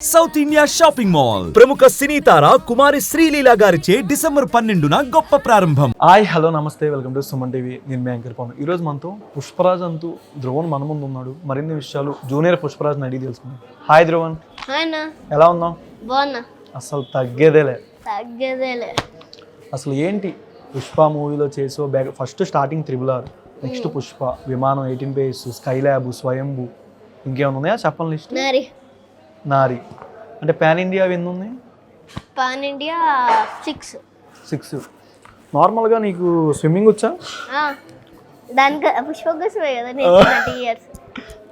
South India shopping mall ప్రముఖ సినీ తార కుమారి శ్రీలీల గారిచే December 12న గొప్ప ప్రారంభం. హాయ్ హలో నమస్తే, వెల్కమ్ టు సుమన్ టీవీ. నేను మీ యాంకర్ పవన్. ఈరోజు మనతో పుష్పరాజ్ అంటూ ధ్రువన్ మన ముందు ఉన్నాడు. మరిన్ని విషయాలు జూనియర్ పుష్పరాజ్ని అడిగి తెలుసుకుందాం. హాయ్ ధ్రువన్, ఎలా ఉన్నావు? బాగున్నా. అసలు తగ్గేదేలే. అసలు ఏంటి పుష్ప మూవీలో చేసో first starting RRR, next Pushpa, Vimanam, 18 face, sky lab, స్వయంభూ, ఇంకేమైనా ఉన్నాయా చెప్పండి లిస్ట్? నారి అంటే పాన్ ఇండియా ఎన్ని ఉన్నాయి? Pan India 6. నార్మల్గా నీకు స్విమ్మింగ్ వచ్చా? దానికి పుష్ప కోసమే కదా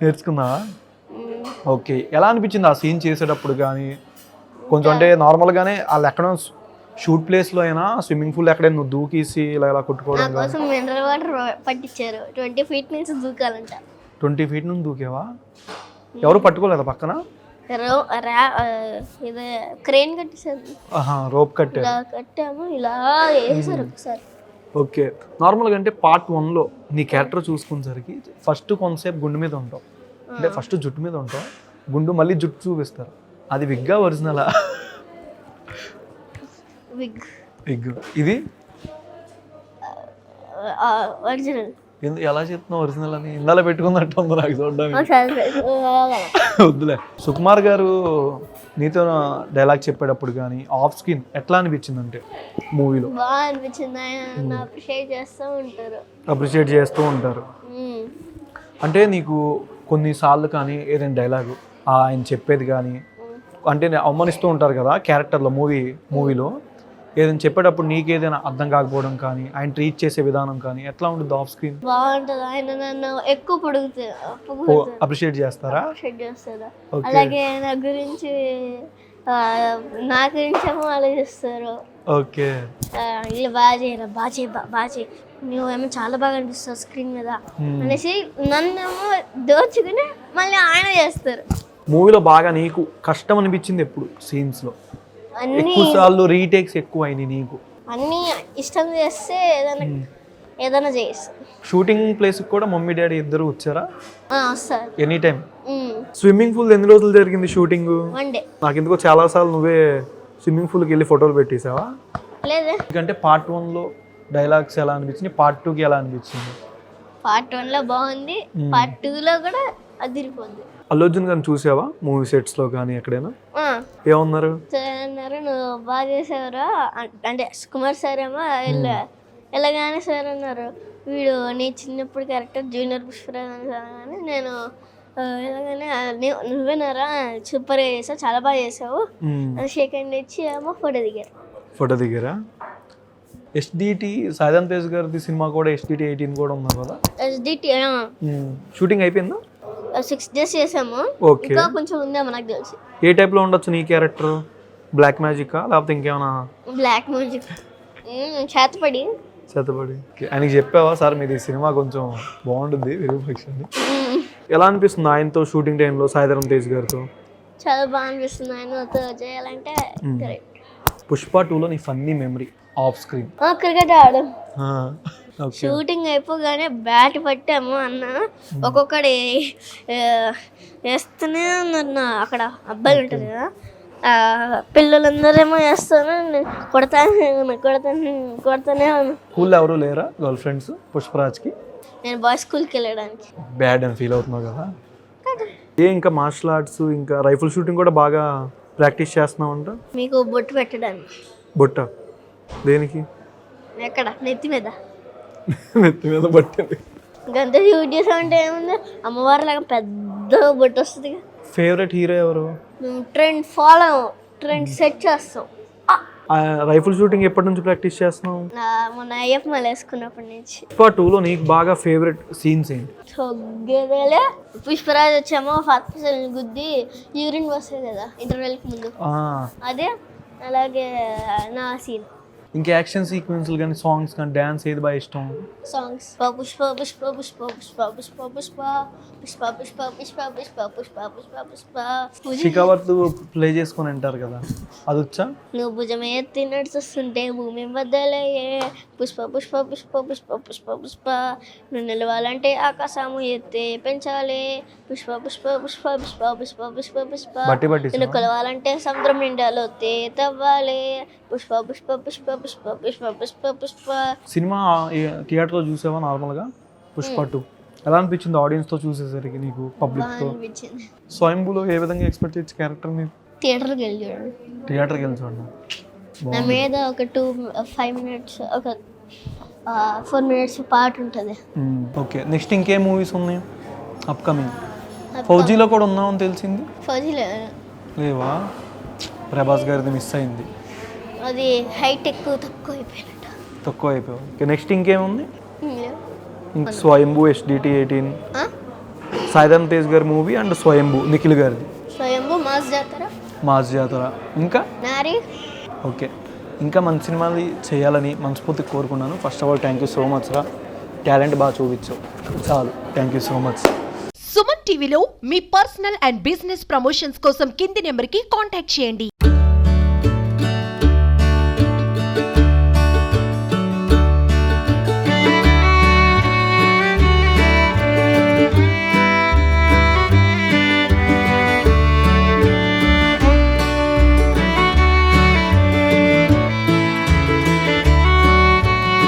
నేర్చుకున్నావా? ఓకే, ఎలా అనిపించింది ఆ సీన్ చేసేటప్పుడు? కానీ కొంచెం అంటే నార్మల్గానే వాళ్ళు ఎక్కడ షూట్ ప్లేస్లో అయినా స్విమ్మింగ్ పూల్ ఎక్కడైనా నువ్వు దూకేసి ఇలా కొట్టుకోవడం కోసం మినరల్ వాటర్ పట్టించారు. 20 feet నుంచి దూకాలంట. 20 feet నుంచి దూకేవా? ఎవరు పట్టుకోలేదా పక్కన? ఇది క్రేన్ కట్టేసారు. రోప్ కట్టాము, ఇలా వేసారు ఒకసారి. ఓకే, నార్మల్గా అంటే పార్ట్ 1లో నీ క్యారెక్టర్ చూసుకునేసరికి ఫస్ట్ కొంతసేపు గుండు మీద ఉంటావు, అంటే ఫస్ట్ జుట్టు మీద ఉంటావు, గుండు మళ్ళీ జుట్టు చూపిస్తారు. అది విగ్గా ఒరిజినలా? విగ్. ఇది ఒరిజినల్. ఎలా చెప్తున్నావు ఒరిజినల్ అని? ఇందాల పెట్టుకున్నట్టు ఉంది నాకు చూడడానికి. వద్దులే. సుకుమార్ గారు నీతో డైలాగ్ చెప్పేటప్పుడు కానీ ఆఫ్ స్క్రీన్ ఎట్లా అనిపించింది అంటే మూవీలో? బాగా అనిపించింది. ఆయన అప్రిషియేట్ చేస్తూ ఉంటారు. అంటే నీకు కొన్నిసార్లు కానీ ఏదైనా డైలాగు ఆయన చెప్పేది కానీ అంటే అవమానిస్తూ ఉంటారు కదా క్యారెక్టర్లో మూవీలో ఏదైనా చెప్పేటప్పుడు నీకు ఏదైనా అర్థం కాకపోవడం కానీ ఆయన ట్రీట్ చేసే విధానం కానీ ఎట్లా ఉంటుంది ఆఫ్ స్క్రీన్? బాగుంటుంది. ఆయన నన్ను ఎక్కువ అప్రిషియేట్ చేస్తారా? అలాగే నా గురించి ఏమో ఆలోచిస్తారు. ఓకే, ఇలా బాగా చేయి నువ్వేమో చాలా బాగా అనిపిస్తావు స్క్రీన్ మీద అనేసి నన్నేమో దోచుకుని మళ్ళీ ఆయన చేస్తారు. మూవీలో బాగా నీకు కష్టం అనిపించింది ఎప్పుడు సీన్స్ లో? ఎక్కువ సార్లు రీటేక్స్ ఎక్కువ అయినాయి నీకు? అన్ని ఇష్టం చేస్తే ఏదైనా చేస్తా. షూటింగ్ ప్లేస్ కూడా మమ్మీ డాడీ ఇద్దరు వచ్చారా? వస్తారు ఎనీ టైం. స్విమ్మింగ్ పూల్ ఎన్ని రోజులు జరిగింది షూటింగ్? 1 day. నాకు ఎందుకో చాలా సార్లు నువ్వే స్విమ్మింగ్ పూల్కి వెళ్ళి ఫోటోలు పెట్టేసావా? లేదు. ఎందుకంటే పార్ట్ 1లో డైలాగ్స్ ఎలా అనిపించింది, పార్ట్ 2కి ఎలా అనిపించింది? పార్ట్ 1లో బాగుంది, పార్ట్ 2లో కూడా అదిరిపోద్ది. అల్లు అర్జున్ గారిని చూసావా మూవీ సెట్స్ లో కానీ ఎక్కడైనా? ఏమన్నారు? అన్నారు నువ్వు బాగా చేసావురా అంటే కుమార్ సార్ ఏమో ఎలాగానే సార్ అన్నారు. వీడు నీ చిన్నప్పుడు క్యారెక్టర్ జూనియర్ పుష్పరాజ్ అని నేను ఎలాగానే నువ్వేనారా సూపర్ చేసావు, చాలా బాగా చేసావు అని షేక్ హ్యాండ్ ఇచ్చి ఏమో ఫోటో దిగారా? SDT సాయిధం తేజ్ గారిది సినిమా కూడా SDT 18 కూడా ఉన్నారు కదా? SDT షూటింగ్ అయిపోయిందా? 6 days చేసాము. ఇంకా కొంచెం ఉందేమో నాకు తెలిసి. ఏ టైప్ లో ఉండొచ్చు నీ క్యారెక్టర్? బ్లాక్ మ్యాజిక్ లేకపోతే ఇంకేమైనా? బ్లాక్ మ్యాజిక్ చేతపడి ఆయనకి చెప్పావా సార్ మీది సినిమా కొంచెం బాగుంటుంది విరూపాక్ష? ఎలా అనిపిస్తుంది ఆయనతో షూటింగ్ టైంలో సాయిధరం తేజ్ గారితో? చాలా బాగా అనిపిస్తుంది ఆయనతో చేయాలంటే. పుష్ప 2లో నీ funny memory off screen? Cricket ఆడడం. షూటింగ్ అయిపోగానే బ్యాట్ పట్టాము అన్న ఒక్కొక్కటి వేస్తూనే ఉన్నారు. అక్కడ అబ్బాయిలు ఉంటుంది కదా, పిల్లలందరేమో వేస్తాను కొడతానే స్కూల్లో ఎవరు లేరా గర్ల్ ఫ్రెండ్స్ పుష్పరాజ్కి? నేను బాయ్స్ స్కూల్కి వెళ్ళడానికి బ్యాడ్ అని ఫీల్ అవుతున్నావు కదా? ఇంకా మార్షల్ ఆర్ట్స్ ఇంకా రైఫిల్ షూటింగ్ కూడా బాగా ప్రాక్టీస్ చేస్తున్నావు అంట. మీకు బొట్టు పెట్టడానికి. బొట్ట దేనికి? ఎక్కడ? నెత్తి మీద బొట్టు. గంత షూట్ చేసా అంటే ఏముంది, అమ్మవారి లాగా పెద్ద బొట్టు వస్తుంది. ఫేవరెట్ హీరో ఎవరు? ట్రెండ్ సెట్ చేస్తాం. రైఫిల్ షూటింగ్ ఎప్పటి నుంచి ప్రాక్టీస్ చేస్తున్నావు? మొన్న అయ్యప్ప మళ్ళీ వేసుకున్నప్పటి నుంచి. పుష్ప 2లో నీకు బాగా ఫేవరెట్ సీన్స్ ఏంటి? పుష్పరాజ్ వచ్చామో ఫస్ట్ గుద్ది యూరిన్ వస్తుంది కదా ఇంటర్వెల్కి ముందు, అదే అలాగే నా సీన్. ఇంకా యాక్షన్ సీక్వెన్స్లు కానీ సాంగ్స్ కానీ డ్యాన్స్ ఏది బాగా ఇష్టం? సాంగ్స్ పుష్ప పుష్ప పుష్ప పుష్ప పుష్ప పుష్ప పుష్ప పుష్ప పుష్ప పుష్ప పుష్ప పుష్ప పుష్ప శిఖావర్త్ ప్లే చేసుకొని అంటారు కదా, అది వచ్చా? నువ్వు భుజమే ఎత్తి నడుస్తుంటే భూమి బద్దలయ్యే పుష్ప పుష్ప పుష్ప పుష్ప పుష్ప పుష్ప నువ్వు నిలవాలంటే ఆకాశము ఎత్తే పెంచాలి పుష్ప పుష్ప పుష్ప పుష్ప పుష్ప పుష్ప పుష్ప బట్టి బట్టి నిన్ను కొలవాలంటే సముద్రం నిండాలో తవ్వాలి పుష్ప పుష్ప పుష్ప పుష్ప పుష్ప పుష్ప పుష్ప. సినిమా థియేటర్లో చూసావా నార్మల్గా పుష్ప 2? ఎలా అనిపించింది ఆడియన్స్తో చూసేసరికి నీకు, పబ్లిక్తో? అనిపించింది. స్వయంభూలో ఏ విధంగా ఎక్స్పెక్ట్ చేయొచ్చు క్యారెక్టర్ మీరు? థియేటర్కి వెళ్ళి చూడండి. థియేటర్కి వెళ్ళి చూడండి. నా మీద ఒక 5 minutes ఒక 4 minutes పాట ఉంటుంది. ఓకే, నెక్స్ట్ ఇంకేం మూవీస్ ఉన్నాయి అప్కమింగ్? ఫౌజీలో కూడా ఉన్నామని తెలిసింది. ఫౌజీలో లేవా? ప్రభాస్ గారిది మిస్ అయింది, అది హైట్ తక్కువ అయిపోయినట్టు. తక్కువ అయిపోయావు. ఓకే, నెక్స్ట్ ఇంకేముంది? ఇంక స్వయంభూ SDT 18, సాయిధరం తేజ్ గారి మూవీ అండ్ స్వయంభూ నిఖిల్ గారిది స్వయంభూ మాస్ జాతర ఇంకా నారి. ఓకే, ఇంకా మంచి సినిమాలు చేయాలని మనస్ఫూర్తిగా కోరుకున్నాను. First of all thank you so much రా, టాలెంట్ బాగా చూపించావు, చాలు. Thank you so much. Suman టీవీలో మీ పర్సనల్ అండ్ బిజినెస్ ప్రమోషన్స్ కోసం కింది నెంబర్కి కాంటాక్ట్ చేయండి.